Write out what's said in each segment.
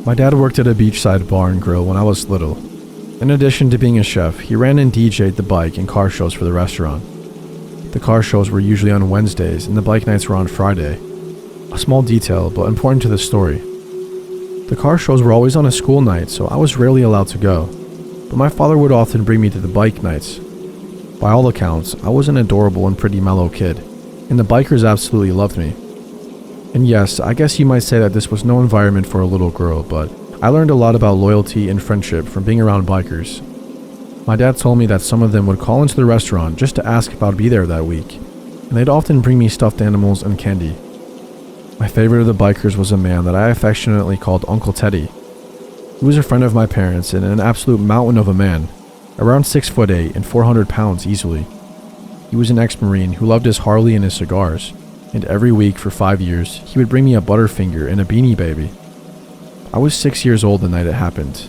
My dad worked at a beachside bar and grill when I was little. In addition to being a chef, he ran and DJ'd the bike and car shows for the restaurant. The car shows were usually on Wednesdays and the bike nights were on Friday. A small detail, but important to the story. The car shows were always on a school night, so I was rarely allowed to go, but my father would often bring me to the bike nights. By all accounts, I was an adorable and pretty mellow kid, and the bikers absolutely loved me. And yes, I guess you might say that this was no environment for a little girl, but I learned a lot about loyalty and friendship from being around bikers. My dad told me that some of them would call into the restaurant just to ask if I would be there that week, and they'd often bring me stuffed animals and candy. My favorite of the bikers was a man that I affectionately called Uncle Teddy. He was a friend of my parents and an absolute mountain of a man, around 6'8" and 400 pounds easily. He was an ex-Marine who loved his Harley and his cigars, and every week for 5 years, he would bring me a Butterfinger and a Beanie Baby. I was 6 years old the night it happened,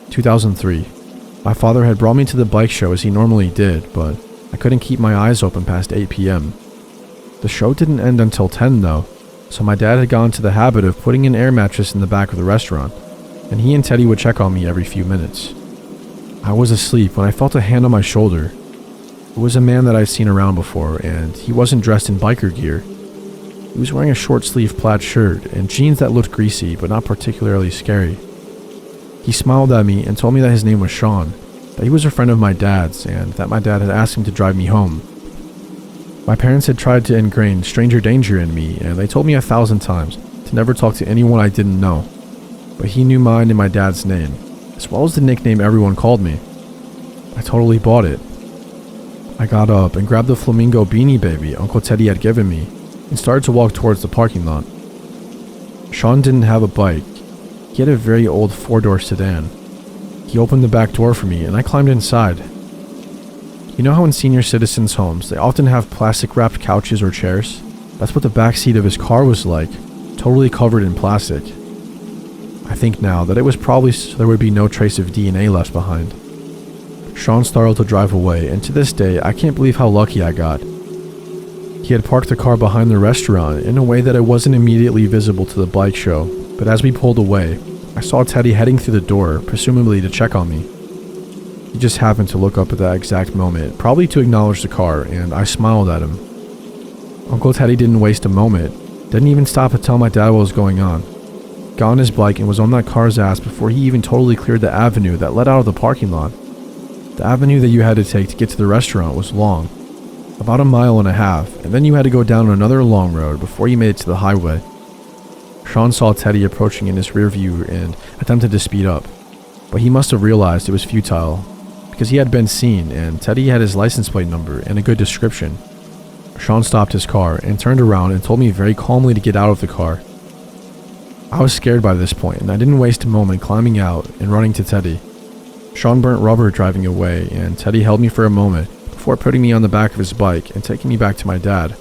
2003. My father had brought me to the bike show as he normally did, but I couldn't keep my eyes open past 8 p.m. The show didn't end until 10 though, so my dad had gone into the habit of putting an air mattress in the back of the restaurant, and he and Teddy would check on me every few minutes. I was asleep when I felt a hand on my shoulder. It was a man that I'd seen around before, and he wasn't dressed in biker gear. He was wearing a short-sleeved plaid shirt and jeans that looked greasy but not particularly scary. He smiled at me and told me that his name was Sean, that he was a friend of my dad's, and that my dad had asked him to drive me home. My parents had tried to ingrain stranger danger in me, and they told me 1,000 times to never talk to anyone I didn't know. But he knew mine and my dad's name, as well as the nickname everyone called me. I totally bought it. I got up and grabbed the flamingo Beanie Baby Uncle Teddy had given me and started to walk towards the parking lot. Sean didn't have a bike. He had a very old 4-door sedan. He opened the back door for me and I climbed inside. You know how in senior citizens' homes they often have plastic wrapped couches or chairs? That's what the back seat of his car was like, totally covered in plastic. I think now that it was probably so there would be no trace of DNA left behind. Sean started to drive away, and to this day I can't believe how lucky I got. He had parked the car behind the restaurant in a way that it wasn't immediately visible to the bike show, but as we pulled away, I saw Teddy heading through the door, presumably to check on me. He just happened to look up at that exact moment, probably to acknowledge the car, and I smiled at him. Uncle Teddy didn't waste a moment, didn't even stop to tell my dad what was going on. Got on his bike and was on that car's ass before he even totally cleared the avenue that led out of the parking lot. The avenue that you had to take to get to the restaurant was long, about 1.5 miles, and then you had to go down another long road before you made it to the highway. Sean saw Teddy approaching in his rear view and attempted to speed up, but he must have realized it was futile, because he had been seen and Teddy had his license plate number and a good description. Sean stopped his car and turned around and told me very calmly to get out of the car. I was scared by this point, and I didn't waste a moment climbing out and running to Teddy. Sean burnt rubber driving away, and Teddy held me for a moment before putting me on the back of his bike and taking me back to my dad.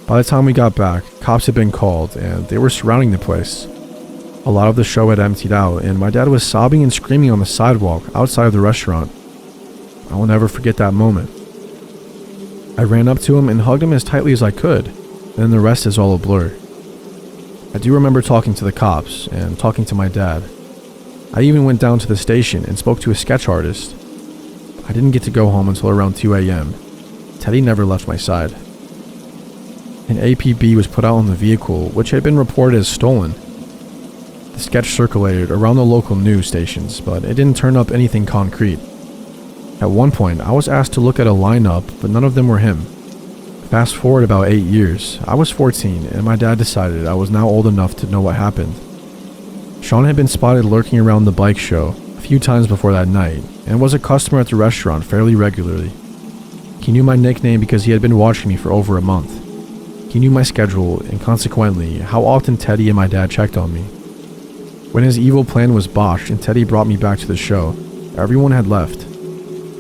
By the time we got back, cops had been called, and they were surrounding the place. A lot of the show had emptied out, and my dad was sobbing and screaming on the sidewalk outside of the restaurant. I will never forget that moment. I ran up to him and hugged him as tightly as I could, and then the rest is all a blur. I do remember talking to the cops and talking to my dad. I even went down to the station and spoke to a sketch artist. I didn't get to go home until around 2 a.m. Teddy never left my side. An APB was put out on the vehicle, which had been reported as stolen. The sketch circulated around the local news stations, but it didn't turn up anything concrete. At one point, I was asked to look at a lineup, but none of them were him. Fast forward about 8 years, I was 14, and my dad decided I was now old enough to know what happened. Sean had been spotted lurking around the bike show a few times before that night, and was a customer at the restaurant fairly regularly. He knew my nickname because he had been watching me for over a month. He knew my schedule, and consequently, how often Teddy and my dad checked on me. When his evil plan was botched and Teddy brought me back to the show, everyone had left.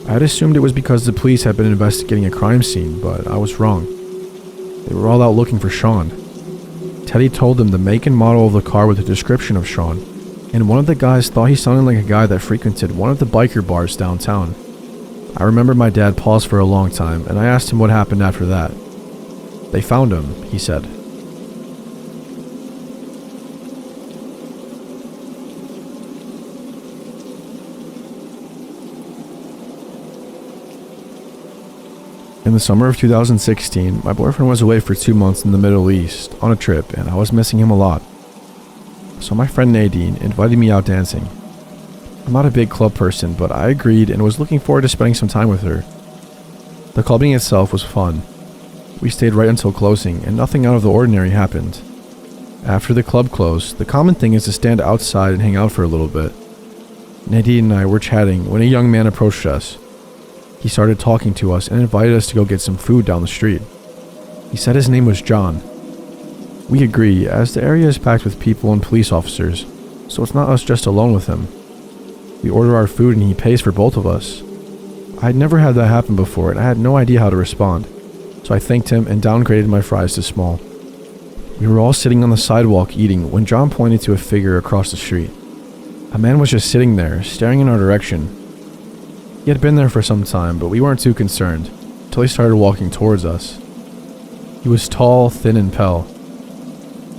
I had assumed it was because the police had been investigating a crime scene, but I was wrong. They were all out looking for Sean. Teddy told them the make and model of the car with a description of Sean, and one of the guys thought he sounded like a guy that frequented one of the biker bars downtown. I remember my dad paused for a long time, and I asked him what happened after that. "They found him," he said. In the summer of 2016, my boyfriend was away for 2 months in the Middle East on a trip, and I was missing him a lot. So my friend Nadine invited me out dancing. I'm not a big club person, but I agreed and was looking forward to spending some time with her. The clubbing itself was fun. We stayed right until closing, and nothing out of the ordinary happened. After the club closed, the common thing is to stand outside and hang out for a little bit. Nadine and I were chatting when a young man approached us. He started talking to us and invited us to go get some food down the street. He said his name was John. We agree, as the area is packed with people and police officers, so it's not us just alone with him. We order our food and he pays for both of us. I had never had that happen before and I had no idea how to respond, so I thanked him and downgraded my fries to small. We were all sitting on the sidewalk eating when John pointed to a figure across the street. A man was just sitting there, staring in our direction. He had been there for some time, but we weren't too concerned, until he started walking towards us. He was tall, thin, and pale.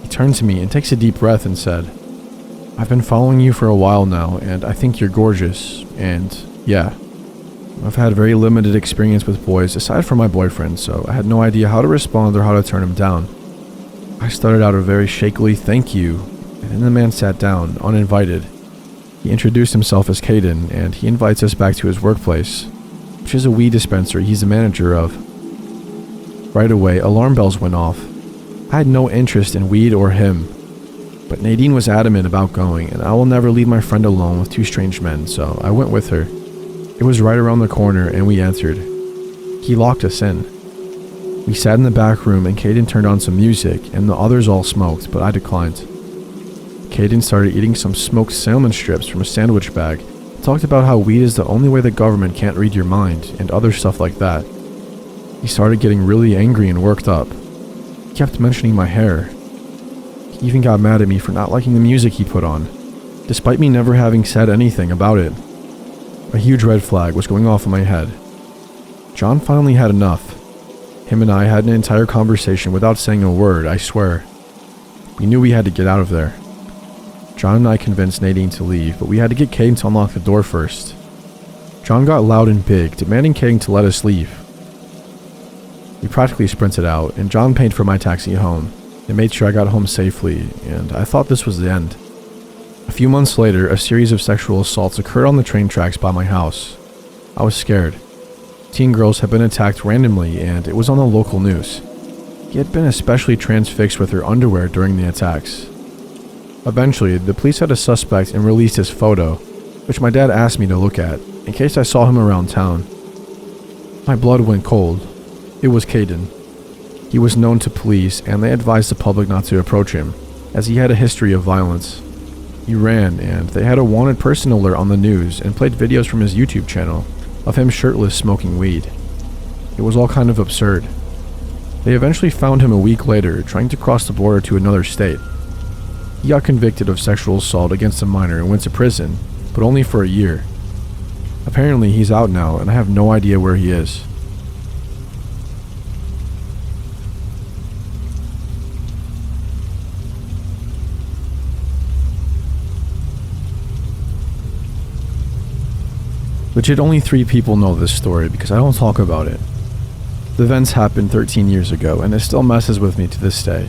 He turned to me and takes a deep breath and said, "I've been following you for a while now, and I think you're gorgeous, and yeah. I've had very limited experience with boys aside from my boyfriend, so I had no idea how to respond or how to turn him down. I started out a very shakily thank you, and then the man sat down, uninvited. He introduced himself as Caden, and he invites us back to his workplace, which is a weed dispensary he's the manager of. Right away, alarm bells went off. I had no interest in weed or him, but Nadine was adamant about going, and I will never leave my friend alone with two strange men, so I went with her. It was right around the corner, and we entered. He locked us in. We sat in the back room, and Caden turned on some music, and the others all smoked, but I declined. Caden started eating some smoked salmon strips from a sandwich bag, talked about how weed is the only way the government can't read your mind, and other stuff like that. He started getting really angry and worked up. He kept mentioning my hair. He even got mad at me for not liking the music he put on, despite me never having said anything about it. A huge red flag was going off in my head. John finally had enough. Him and I had an entire conversation without saying a word, I swear. We knew we had to get out of there. John and I convinced Nadine to leave, but we had to get Caden to unlock the door first. John got loud and big, demanding Caden to let us leave. We practically sprinted out, and John paid for my taxi home, and made sure I got home safely, and I thought this was the end. A few months later, a series of sexual assaults occurred on the train tracks by my house. I was scared. Teen girls had been attacked randomly, and it was on the local news. He had been especially transfixed with her underwear during the attacks. Eventually, the police had a suspect and released his photo, which my dad asked me to look at, in case I saw him around town. My blood went cold. It was Caden. He was known to police, and they advised the public not to approach him, as he had a history of violence. He ran, and they had a wanted person alert on the news and played videos from his YouTube channel of him shirtless smoking weed. It was all kind of absurd. They eventually found him a week later, trying to cross the border to another state. He got convicted of sexual assault against a minor and went to prison, but only for a year. Apparently he's out now, and I have no idea where he is. Legit, only 3 people know this story because I don't talk about it. The events happened 13 years ago, and it still messes with me to this day,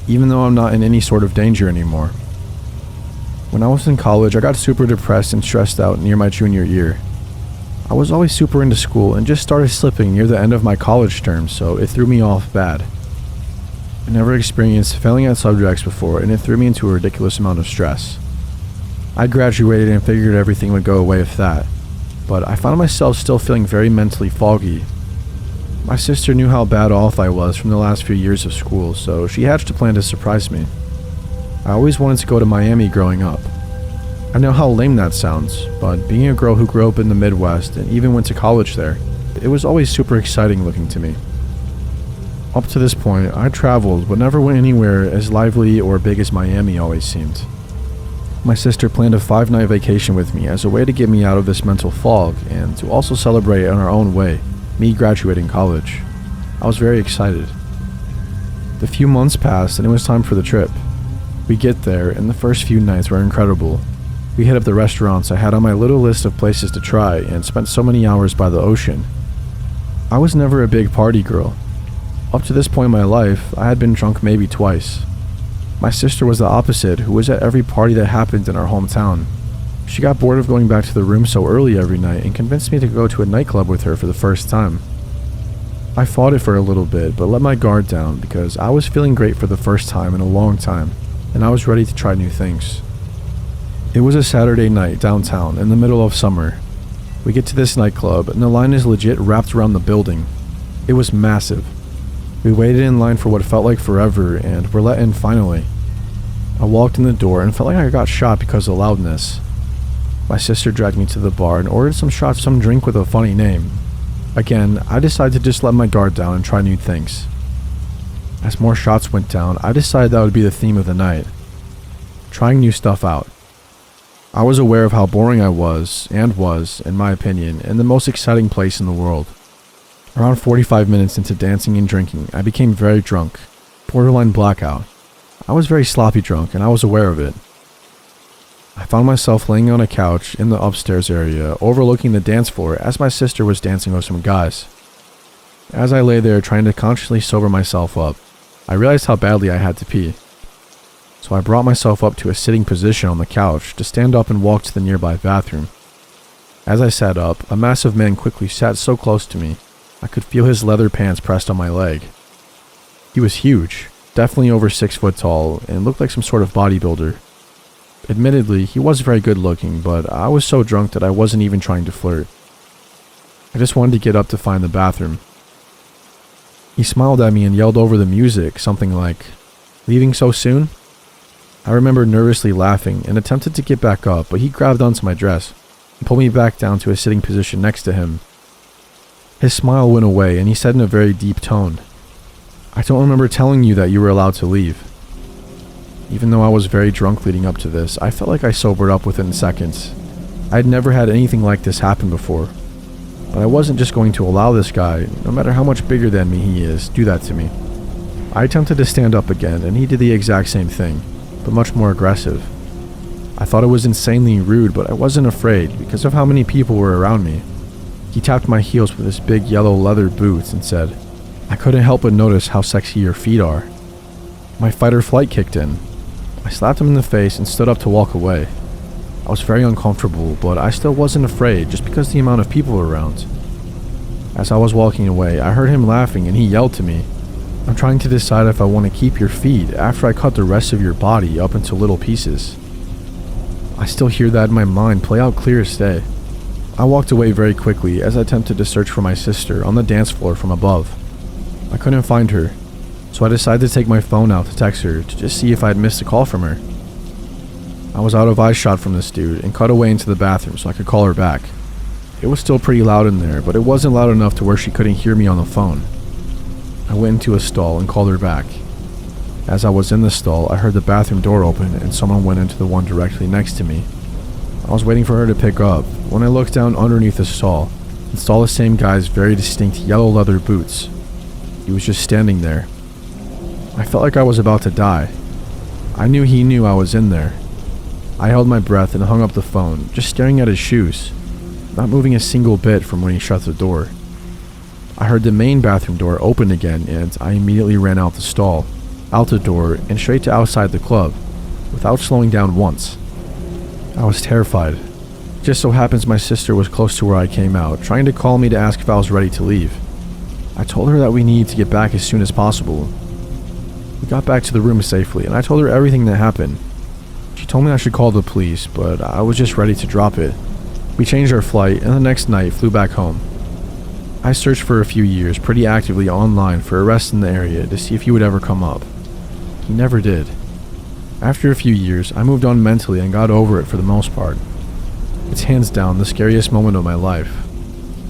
even though I'm not in any sort of danger anymore. When I was in college, I got super depressed and stressed out near my junior year. I was always super into school and just started slipping near the end of my college term, so it threw me off bad. I never experienced failing at subjects before, and it threw me into a ridiculous amount of stress. I graduated and figured everything would go away with that, but I found myself still feeling very mentally foggy. My sister knew how bad off I was from the last few years of school, so she hatched a plan to surprise me. I always wanted to go to Miami growing up. I know how lame that sounds, but being a girl who grew up in the Midwest and even went to college there, it was always super exciting looking to me. Up to this point, I traveled but never went anywhere as lively or big as Miami always seemed. My sister planned a 5-night vacation with me as a way to get me out of this mental fog and to also celebrate in our own way, me graduating college. I was very excited. The few months passed and it was time for the trip. We get there and the first few nights were incredible. We hit up the restaurants I had on my little list of places to try and spent so many hours by the ocean. I was never a big party girl. Up to this point in my life, I had been drunk maybe twice. My sister was the opposite, who was at every party that happened in our hometown. She got bored of going back to the room so early every night and convinced me to go to a nightclub with her for the first time. I fought it for a little bit, but let my guard down because I was feeling great for the first time in a long time, and I was ready to try new things. It was a Saturday night downtown in the middle of summer. We get to this nightclub, and the line is legit wrapped around the building. It was massive. We waited in line for what felt like forever, and were let in finally. I walked in the door and felt like I got shot because of the loudness. My sister dragged me to the bar and ordered some shots of some drink with a funny name. Again, I decided to just let my guard down and try new things. As more shots went down, I decided that would be the theme of the night. Trying new stuff out. I was aware of how boring I was, in my opinion, in the most exciting place in the world. Around 45 minutes into dancing and drinking, I became very drunk, borderline blackout. I was very sloppy drunk, and I was aware of it. I found myself laying on a couch in the upstairs area, overlooking the dance floor as my sister was dancing with some guys. As I lay there trying to consciously sober myself up, I realized how badly I had to pee. So I brought myself up to a sitting position on the couch to stand up and walk to the nearby bathroom. As I sat up, a massive man quickly sat so close to me, I could feel his leather pants pressed on my leg. He was huge, definitely over 6 foot tall, and looked like some sort of bodybuilder. Admittedly, he was very good looking, but I was so drunk that I wasn't even trying to flirt. I just wanted to get up to find the bathroom. He smiled at me and yelled over the music, something like, "Leaving so soon?" I remember nervously laughing and attempted to get back up, but he grabbed onto my dress and pulled me back down to a sitting position next to him. His smile went away and he said in a very deep tone, "I don't remember telling you that you were allowed to leave." Even though I was very drunk leading up to this, I felt like I sobered up within seconds. I had never had anything like this happen before. But I wasn't just going to allow this guy, no matter how much bigger than me he is, do that to me. I attempted to stand up again, and he did the exact same thing, but much more aggressive. I thought it was insanely rude, but I wasn't afraid because of how many people were around me. He tapped my heels with his big yellow leather boots and said, "I couldn't help but notice how sexy your feet are." My fight or flight kicked in. I slapped him in the face and stood up to walk away. I was very uncomfortable, but I still wasn't afraid just because the amount of people were around. As I was walking away, I heard him laughing and he yelled to me, "I'm trying to decide if I want to keep your feet after I cut the rest of your body up into little pieces." I still hear that in my mind play out clear as day. I walked away very quickly as I attempted to search for my sister on the dance floor from above. I couldn't find her, so I decided to take my phone out to text her to just see if I had missed a call from her. I was out of eyeshot from this dude and cut away into the bathroom so I could call her back. It was still pretty loud in there, but it wasn't loud enough to where she couldn't hear me on the phone. I went into a stall and called her back. As I was in the stall, I heard the bathroom door open and someone went into the one directly next to me. I was waiting for her to pick up when I looked down underneath the stall and saw the same guy's very distinct yellow leather boots. He was just standing there. I felt like I was about to die. I knew he knew I was in there. I held my breath and hung up the phone, just staring at his shoes, not moving a single bit from when he shut the door. I heard the main bathroom door open again and I immediately ran out the stall, out the door, and straight to outside the club, without slowing down once. I was terrified. It just so happens my sister was close to where I came out, trying to call me to ask if I was ready to leave. I told her that we needed to get back as soon as possible. We got back to the room safely, and I told her everything that happened. She told me I should call the police, but I was just ready to drop it. We changed our flight, and the next night flew back home. I searched for a few years pretty actively online for arrests in the area to see if he would ever come up. He never did. After a few years, I moved on mentally and got over it for the most part. It's hands down the scariest moment of my life.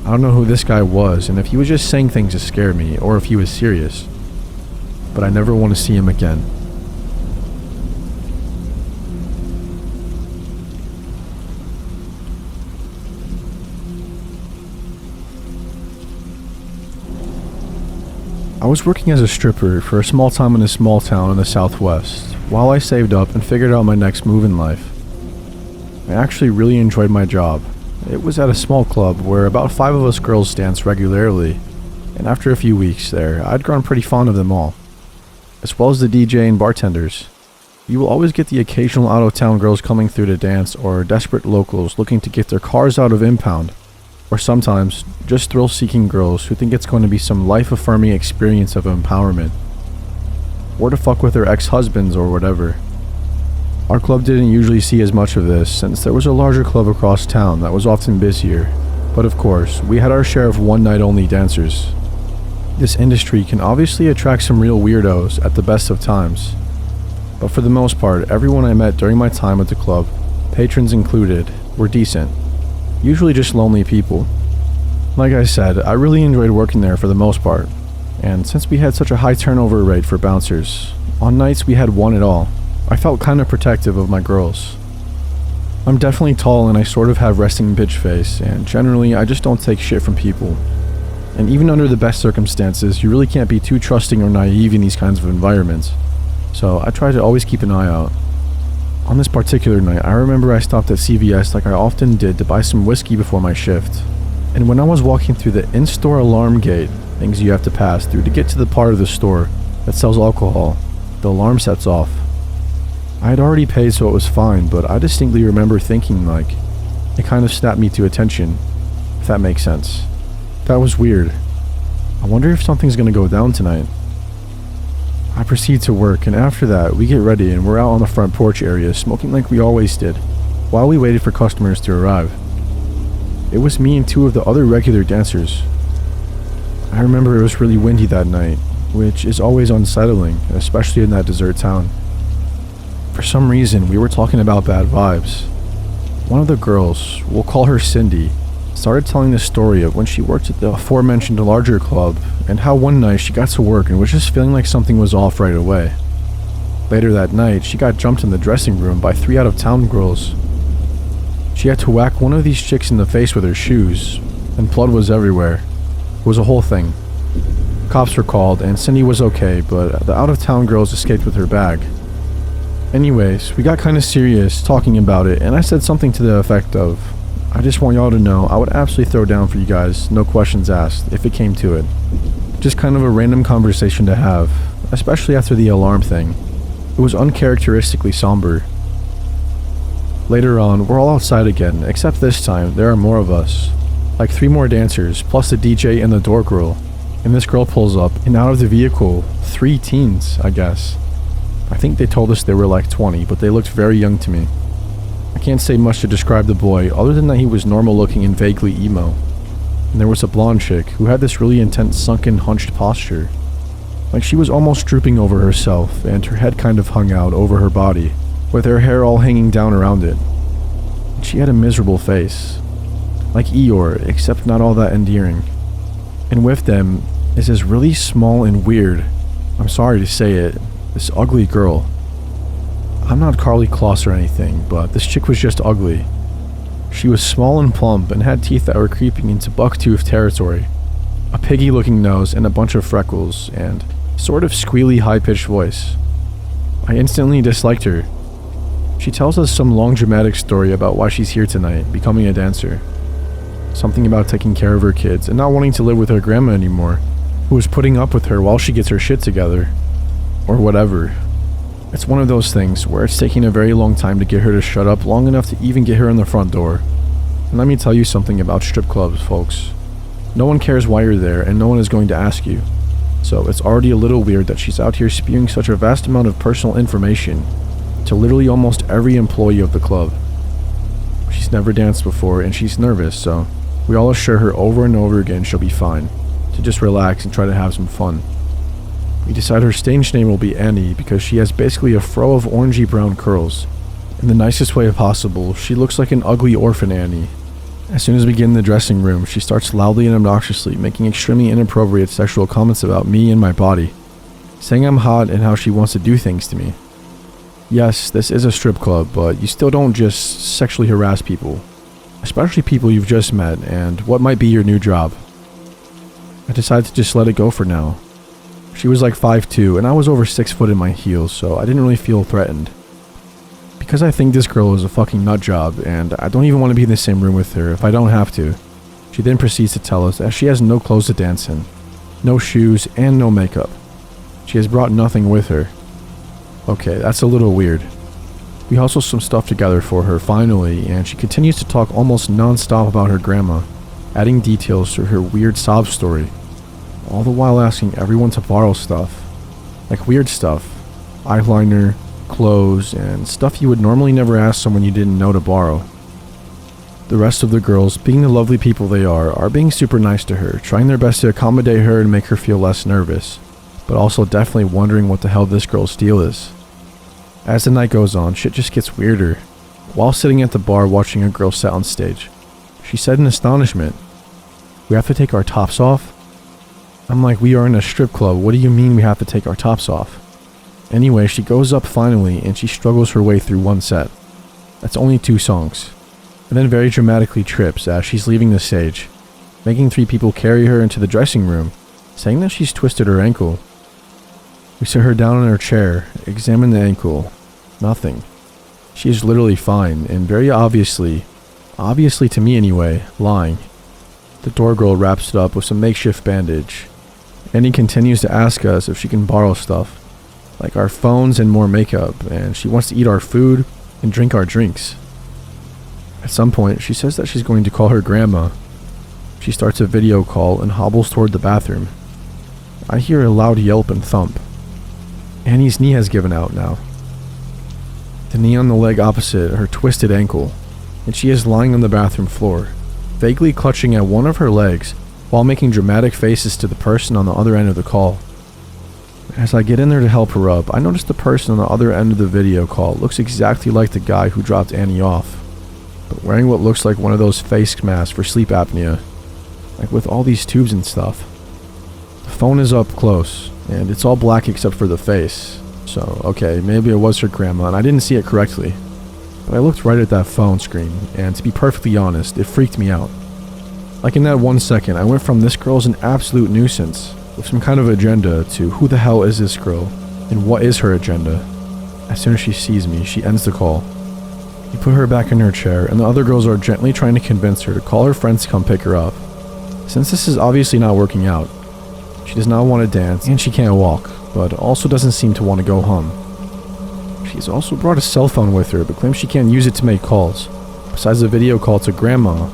I don't know who this guy was and if he was just saying things to scare me or if he was serious. But I never want to see him again. I was working as a stripper for a small time in a small town in the southwest, while I saved up and figured out my next move in life. I actually really enjoyed my job. It was at a small club where about 5 of us girls danced regularly, and after a few weeks there, I'd grown pretty fond of them all, as well as the DJ and bartenders. You will always get the occasional out-of-town girls coming through to dance, or desperate locals looking to get their cars out of impound, or sometimes just thrill-seeking girls who think it's going to be some life-affirming experience of empowerment, or to fuck with their ex-husbands or whatever. Our club didn't usually see as much of this, since there was a larger club across town that was often busier, but of course, we had our share of one-night-only dancers. This industry can obviously attract some real weirdos at the best of times, but for the most part, everyone I met during my time at the club, patrons included, were decent. Usually just lonely people. Like I said, I really enjoyed working there for the most part, and since we had such a high turnover rate for bouncers, on nights we had one at all, I felt kind of protective of my girls. I'm definitely tall and I sort of have resting bitch face, and generally I just don't take shit from people. And even under the best circumstances, you really can't be too trusting or naive in these kinds of environments. So I try to always keep an eye out. On this particular night, I remember I stopped at CVS like I often did to buy some whiskey before my shift. And when I was walking through the in-store alarm gate, things you have to pass through to get to the part of the store that sells alcohol, the alarm sets off. I had already paid, so it was fine, but I distinctly remember thinking like, it kind of snapped me to attention, if that makes sense. That was weird. I wonder if something's gonna go down tonight. I proceed to work, and after that, we get ready and we're out on the front porch area smoking like we always did, while we waited for customers to arrive. It was me and two of the other regular dancers. I remember it was really windy that night, which is always unsettling, especially in that desert town. For some reason, we were talking about bad vibes. One of the girls, we'll call her Cindy, started telling the story of when she worked at the aforementioned larger club, and how one night she got to work and was just feeling like something was off right away. Later that night, she got jumped in the dressing room by 3 out-of-town girls. She had to whack one of these chicks in the face with her shoes, and blood was everywhere. It was a whole thing. Cops were called, and Cindy was okay, but the out-of-town girls escaped with her bag. Anyways, we got kind of serious talking about it, and I said something to the effect of, I just want y'all to know I would absolutely throw down for you guys, no questions asked, if it came to it. Just kind of a random conversation to have, especially after the alarm thing. It was uncharacteristically somber. Later on, we're all outside again, except this time, there are more of us. Like 3 more dancers, plus the DJ and the door girl. And this girl pulls up, and out of the vehicle, 3 teens, I guess. I think they told us they were like 20, but they looked very young to me. I can't say much to describe the boy, other than that he was normal looking and vaguely emo. And there was a blonde chick who had this really intense sunken, hunched posture. Like she was almost drooping over herself, and her head kind of hung out over her body, with her hair all hanging down around it. And she had a miserable face. Like Eeyore, except not all that endearing. And with them is this really small and weird, I'm sorry to say it, this ugly girl. I'm not Carly Kloss or anything, but this chick was just ugly. She was small and plump and had teeth that were creeping into bucktooth territory, a piggy-looking nose and a bunch of freckles, and sort of squealy high-pitched voice. I instantly disliked her. She tells us some long dramatic story about why she's here tonight, becoming a dancer. Something about taking care of her kids and not wanting to live with her grandma anymore, who was putting up with her while she gets her shit together. Or whatever. It's one of those things where it's taking a very long time to get her to shut up long enough to even get her in the front door. And let me tell you something about strip clubs, folks. No one cares why you're there, and no one is going to ask you. So it's already a little weird that she's out here spewing such a vast amount of personal information to literally almost every employee of the club. She's never danced before, and she's nervous, so we all assure her over and over again she'll be fine, to just relax and try to have some fun. We decide her stage name will be Annie because she has basically a fro of orangey brown curls. In the nicest way possible, she looks like an ugly orphan Annie. As soon as we get in the dressing room, she starts loudly and obnoxiously making extremely inappropriate sexual comments about me and my body, saying I'm hot and how she wants to do things to me. Yes, this is a strip club, but you still don't just sexually harass people, especially people you've just met and what might be your new job. I decided to just let it go for now. She was like 5'2", and I was over 6 foot in my heels, so I didn't really feel threatened. Because I think this girl is a fucking nut job, and I don't even want to be in the same room with her if I don't have to. She then proceeds to tell us that she has no clothes to dance in. No shoes and no makeup. She has brought nothing with her. Okay, that's a little weird. We hustle some stuff together for her finally, and she continues to talk almost non-stop about her grandma, adding details to her weird sob story, all the while asking everyone to borrow stuff. Like weird stuff. Eyeliner, clothes, and stuff you would normally never ask someone you didn't know to borrow. The rest of the girls, being the lovely people they are being super nice to her, trying their best to accommodate her and make her feel less nervous, but also definitely wondering what the hell this girl's deal is. As the night goes on, shit just gets weirder. While sitting at the bar watching a girl set on stage, she said in astonishment, "We have to take our tops off?" I'm like, "We are in a strip club, what do you mean we have to take our tops off?" Anyway, she goes up finally and she struggles her way through one set. That's only 2 songs. And then very dramatically trips as she's leaving the stage, making 3 people carry her into the dressing room, saying that she's twisted her ankle. We sit her down in her chair, examine the ankle. Nothing. She is literally fine, and very obviously to me anyway, lying. The door girl wraps it up with some makeshift bandage. Annie continues to ask us if she can borrow stuff, like our phones and more makeup, and she wants to eat our food and drink our drinks. At some point, she says that she's going to call her grandma. She starts a video call and hobbles toward the bathroom. I hear a loud yelp and thump. Annie's knee has given out now. The knee on the leg opposite her twisted ankle, and she is lying on the bathroom floor, vaguely clutching at one of her legs while making dramatic faces to the person on the other end of the call. As I get in there to help her up, I notice the person on the other end of the video call looks exactly like the guy who dropped Annie off, but wearing what looks like one of those face masks for sleep apnea, like with all these tubes and stuff. The phone is up close, and it's all black except for the face, so okay, maybe it was her grandma and I didn't see it correctly. But I looked right at that phone screen, and to be perfectly honest, it freaked me out. Like in that 1 second, I went from this girl's an absolute nuisance, with some kind of agenda, to who the hell is this girl, and what is her agenda? As soon as she sees me, she ends the call. We put her back in her chair, and the other girls are gently trying to convince her to call her friends to come pick her up. Since this is obviously not working out, she does not want to dance, and she can't walk, but also doesn't seem to want to go home. She's also brought a cell phone with her, but claims she can't use it to make calls, besides a video call to grandma,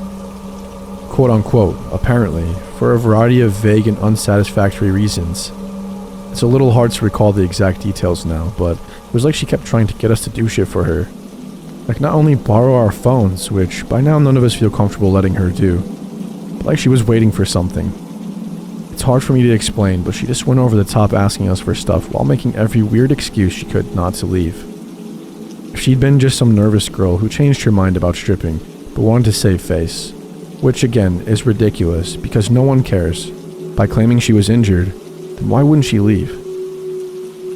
quote unquote, apparently, for a variety of vague and unsatisfactory reasons. It's a little hard to recall the exact details now, but it was like she kept trying to get us to do shit for her. Like not only borrow our phones, which by now none of us feel comfortable letting her do, but like she was waiting for something. It's hard for me to explain, but she just went over the top asking us for stuff while making every weird excuse she could not to leave. If she'd been just some nervous girl who changed her mind about stripping, but wanted to save face, which again is ridiculous because no one cares, by claiming she was injured, then why wouldn't she leave?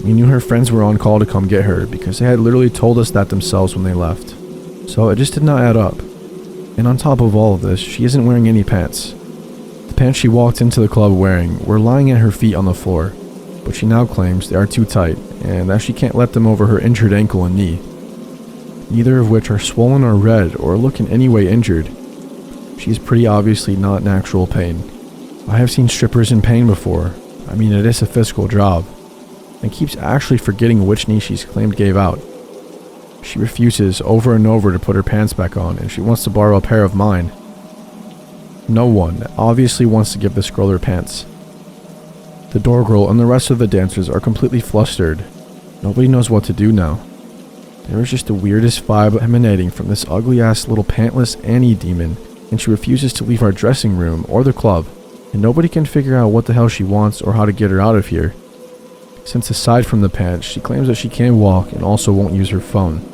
We knew her friends were on call to come get her because they had literally told us that themselves when they left, so it just did not add up. And on top of all of this, she isn't wearing any pants. The pants she walked into the club wearing were lying at her feet on the floor, but she now claims they are too tight and that she can't let them over her injured ankle and knee, neither of which are swollen or red or look in any way injured. She is pretty obviously not in actual pain. I have seen strippers in pain before. I mean, it is a physical job. And keeps actually forgetting which knee she's claimed gave out. She refuses over and over to put her pants back on, and she wants to borrow a pair of mine. No one obviously wants to give this girl her pants. The door girl and the rest of the dancers are completely flustered. Nobody knows what to do now. There is just the weirdest vibe emanating from this ugly ass little pantless Annie demon, and she refuses to leave our dressing room or the club, and nobody can figure out what the hell she wants or how to get her out of here. Since aside from the pants, she claims that she can't walk and also won't use her phone.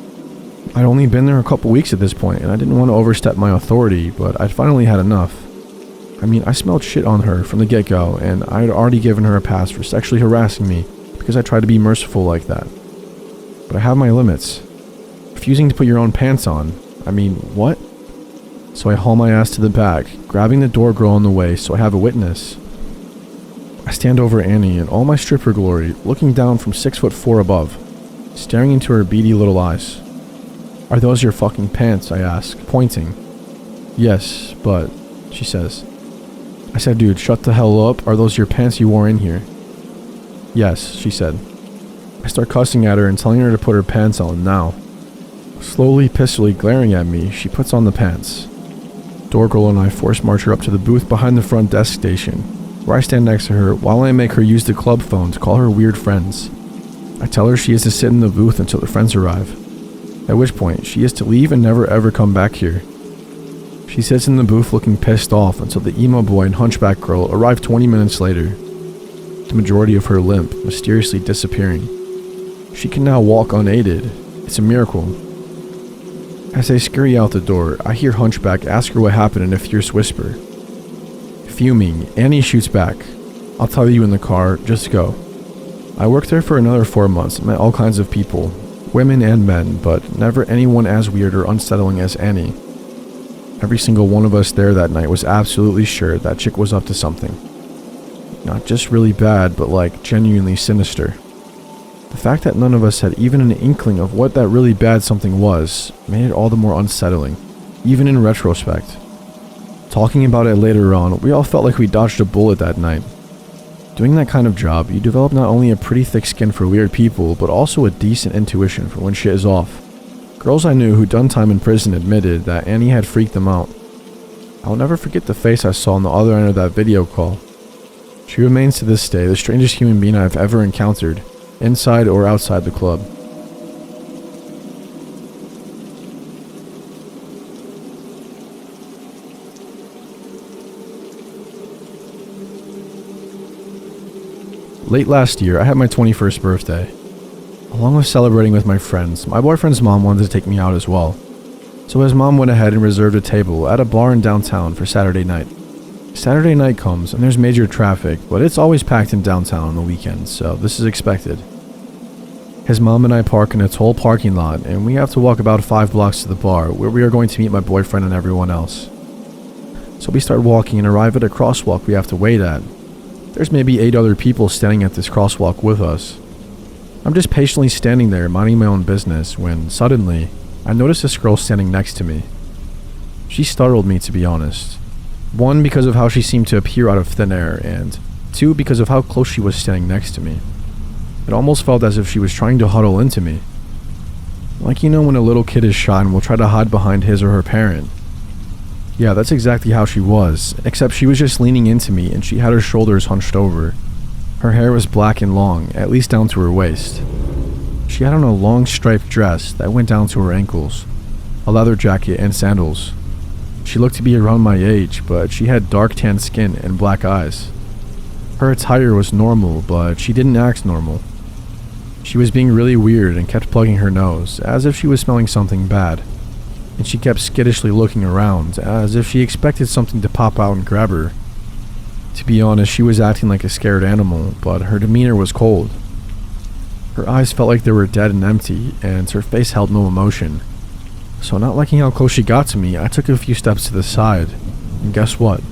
I'd only been there a couple weeks at this point, and I didn't want to overstep my authority, but I'd finally had enough. I mean, I smelled shit on her from the get-go, and I had already given her a pass for sexually harassing me because I tried to be merciful like that. But I have my limits. Refusing to put your own pants on, I mean, what? So I haul my ass to the back, grabbing the door girl on the way so I have a witness. I stand over Annie in all my stripper glory, looking down from 6'4" above, staring into her beady little eyes. "Are those your fucking pants?" I ask, pointing. "Yes, but," she says. I said, dude, shut the hell up. Are those your pants you wore in here? Yes, she said. I start cussing at her and telling her to put her pants on now. Slowly, pistily glaring at me, she puts on the pants. Door girl and I force march her up to the booth behind the front desk station, where I stand next to her while I make her use the club phone to call her weird friends. I tell her she is to sit in the booth until her friends arrive, at which point she is to leave and never ever come back here. She sits in the booth looking pissed off until the emo boy and hunchback girl arrive 20 minutes later, the majority of her limp mysteriously disappearing. She can now walk unaided. It's a miracle. As they scurry out the door, I hear Hunchback ask her what happened in a fierce whisper. Fuming, Annie shoots back. I'll tell you in the car, just go. I worked there for another 4 months and met all kinds of people, women and men, but never anyone as weird or unsettling as Annie. Every single one of us there that night was absolutely sure that chick was up to something. Not just really bad, but like genuinely sinister. The fact that none of us had even an inkling of what that really bad something was made it all the more unsettling, even in retrospect. Talking about it later on, we all felt like we dodged a bullet that night. Doing that kind of job, you develop not only a pretty thick skin for weird people, but also a decent intuition for when shit is off. Girls I knew who'd done time in prison admitted that Annie had freaked them out. I'll never forget the face I saw on the other end of that video call. She remains to this day the strangest human being I've ever encountered, inside or outside the club. Late last year, I had my 21st birthday. Along with celebrating with my friends, my boyfriend's mom wanted to take me out as well. So his mom went ahead and reserved a table at a bar in downtown for Saturday night. Saturday night comes and there's major traffic, but it's always packed in downtown on the weekends, so this is expected. His mom and I park in a toll parking lot, and we have to walk about 5 blocks to the bar, where we are going to meet my boyfriend and everyone else. So we start walking and arrive at a crosswalk we have to wait at. There's maybe 8 other people standing at this crosswalk with us. I'm just patiently standing there, minding my own business, when suddenly, I notice this girl standing next to me. She startled me, to be honest. 1, because of how she seemed to appear out of thin air, and 2, because of how close she was standing next to me. It almost felt as if she was trying to huddle into me. Like, you know, when a little kid is shy and will try to hide behind his or her parent. Yeah, that's exactly how she was, except she was just leaning into me and she had her shoulders hunched over. Her hair was black and long, at least down to her waist. She had on a long striped dress that went down to her ankles, a leather jacket and sandals. She looked to be around my age, but she had dark tan skin and black eyes. Her attire was normal, but she didn't act normal. She was being really weird and kept plugging her nose, as if she was smelling something bad. And she kept skittishly looking around, as if she expected something to pop out and grab her. To be honest, she was acting like a scared animal, but her demeanor was cold. Her eyes felt like they were dead and empty, and her face held no emotion. So not liking how close she got to me, I took a few steps to the side, and guess what?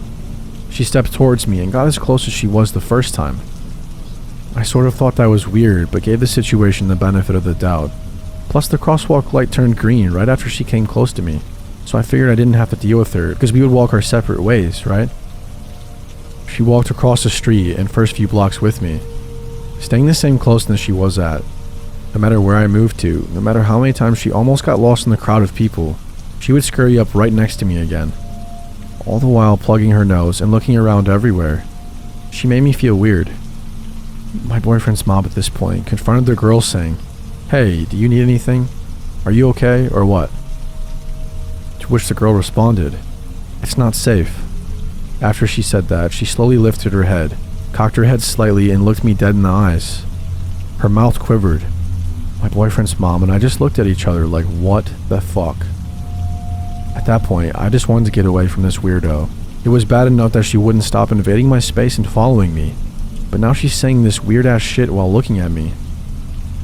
She stepped towards me and got as close as she was the first time. I sort of thought that was weird, but gave the situation the benefit of the doubt. Plus the crosswalk light turned green right after she came close to me, so I figured I didn't have to deal with her because we would walk our separate ways, right? She walked across the street and first few blocks with me, staying the same closeness she was at. No matter where I moved to, no matter how many times she almost got lost in the crowd of people, she would scurry up right next to me again. All the while plugging her nose and looking around everywhere. She made me feel weird. My boyfriend's mom at this point confronted the girl saying, "Hey, do you need anything? Are you okay, or what?" To which the girl responded, "It's not safe." After she said that, she slowly lifted her head, cocked her head slightly, and looked me dead in the eyes. Her mouth quivered. My boyfriend's mom and I just looked at each other like, what the fuck? At that point, I just wanted to get away from this weirdo. It was bad enough that she wouldn't stop invading my space and following me, but now she's saying this weird ass shit while looking at me.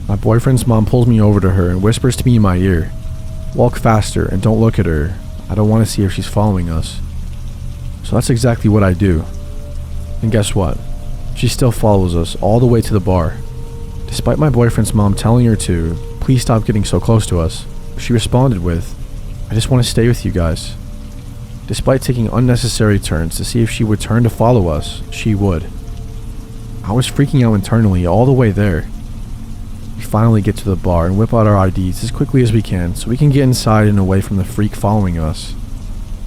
My boyfriend's mom pulls me over to her and whispers to me in my ear, "Walk faster and don't look at her. I don't want to see if she's following us." So that's exactly what I do. And guess what? She still follows us all the way to the bar. Despite my boyfriend's mom telling her to, "Please stop getting so close to us," she responded with, "I just want to stay with you guys." Despite taking unnecessary turns to see if she would turn to follow us, she would. I was freaking out internally all the way there. We finally get to the bar and whip out our IDs as quickly as we can so we can get inside and away from the freak following us.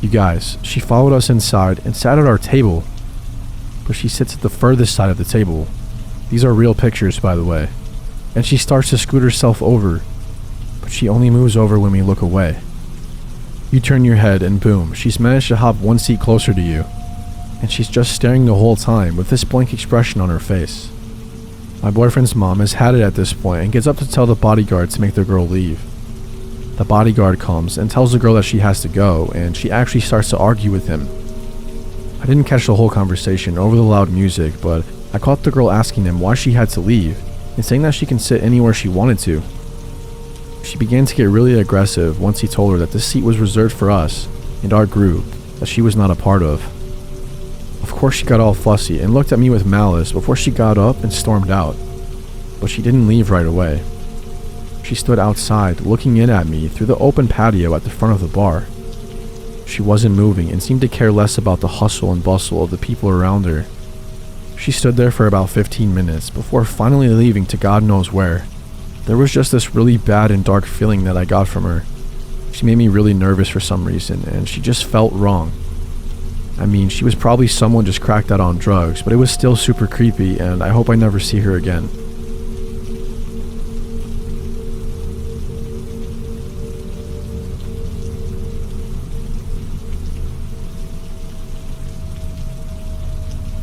You guys, she followed us inside and sat at our table, but she sits at the furthest side of the table. These are real pictures, by the way. And she starts to scoot herself over, but she only moves over when we look away. You turn your head and boom, she's managed to hop one seat closer to you, and she's just staring the whole time with this blank expression on her face. My boyfriend's mom has had it at this point and gets up to tell the bodyguard to make the girl leave. The bodyguard comes and tells the girl that she has to go, and she actually starts to argue with him. I didn't catch the whole conversation over the loud music, but I caught the girl asking him why she had to leave and saying that she can sit anywhere she wanted to. She began to get really aggressive once he told her that this seat was reserved for us and our group that she was not a part of. Of course she got all fussy and looked at me with malice before she got up and stormed out, but she didn't leave right away. She stood outside looking in at me through the open patio at the front of the bar. She wasn't moving and seemed to care less about the hustle and bustle of the people around her. She stood there for about 15 minutes before finally leaving to God knows where. There was just this really bad and dark feeling that I got from her. She made me really nervous for some reason, and she just felt wrong. I mean, she was probably someone just cracked out on drugs, but it was still super creepy, and I hope I never see her again.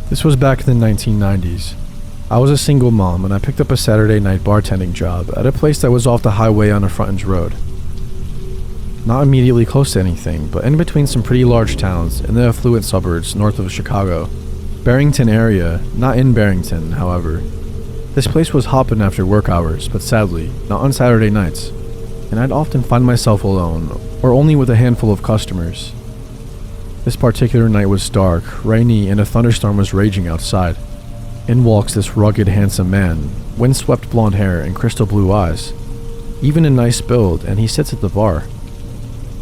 This was back in the 1990s. I was a single mom and I picked up a Saturday night bartending job at a place that was off the highway on a frontage road. Not immediately close to anything, but in between some pretty large towns in the affluent suburbs north of Chicago. Barrington area, not in Barrington, however. This place was hopping after work hours, but sadly, not on Saturday nights, and I'd often find myself alone, or only with a handful of customers. This particular night was dark, rainy, and a thunderstorm was raging outside. In walks this rugged, handsome man, windswept blonde hair and crystal blue eyes. Even a nice build, and he sits at the bar.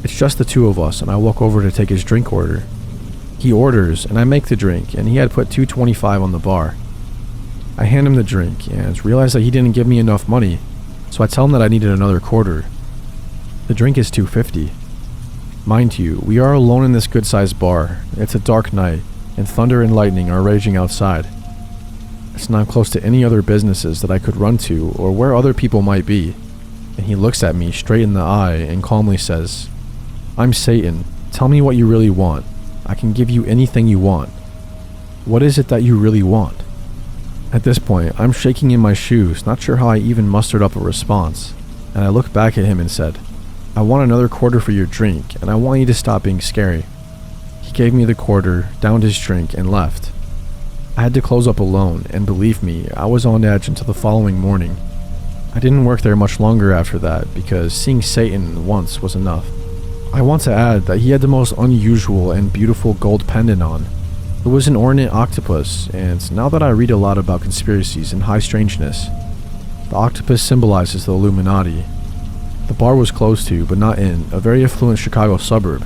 It's just the two of us, and I walk over to take his drink order. He orders, and I make the drink, and he had put $2.25 on the bar. I hand him the drink, and realize that he didn't give me enough money, so I tell him that I needed another quarter. The drink is $2.50. Mind you, we are alone in this good-sized bar. It's a dark night, and thunder and lightning are raging outside. It's not close to any other businesses that I could run to or where other people might be, and he looks at me straight in the eye and calmly says, "I'm Satan. Tell me what you really want. I can give you anything you want. What is it that you really want?" At this point, I'm shaking in my shoes, not sure how I even mustered up a response, and I looked back at him and said, "I want another quarter for your drink, and I want you to stop being scary." He gave me the quarter, downed his drink, and left. I had to close up alone, and believe me, I was on edge until the following morning. I didn't work there much longer after that, because seeing Satan once was enough. I want to add that he had the most unusual and beautiful gold pendant on. It was an ornate octopus, and now that I read a lot about conspiracies and high strangeness, the octopus symbolizes the Illuminati. The bar was close to, but not in, a very affluent Chicago suburb.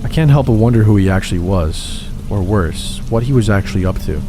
I can't help but wonder who he actually was, or worse, what he was actually up to.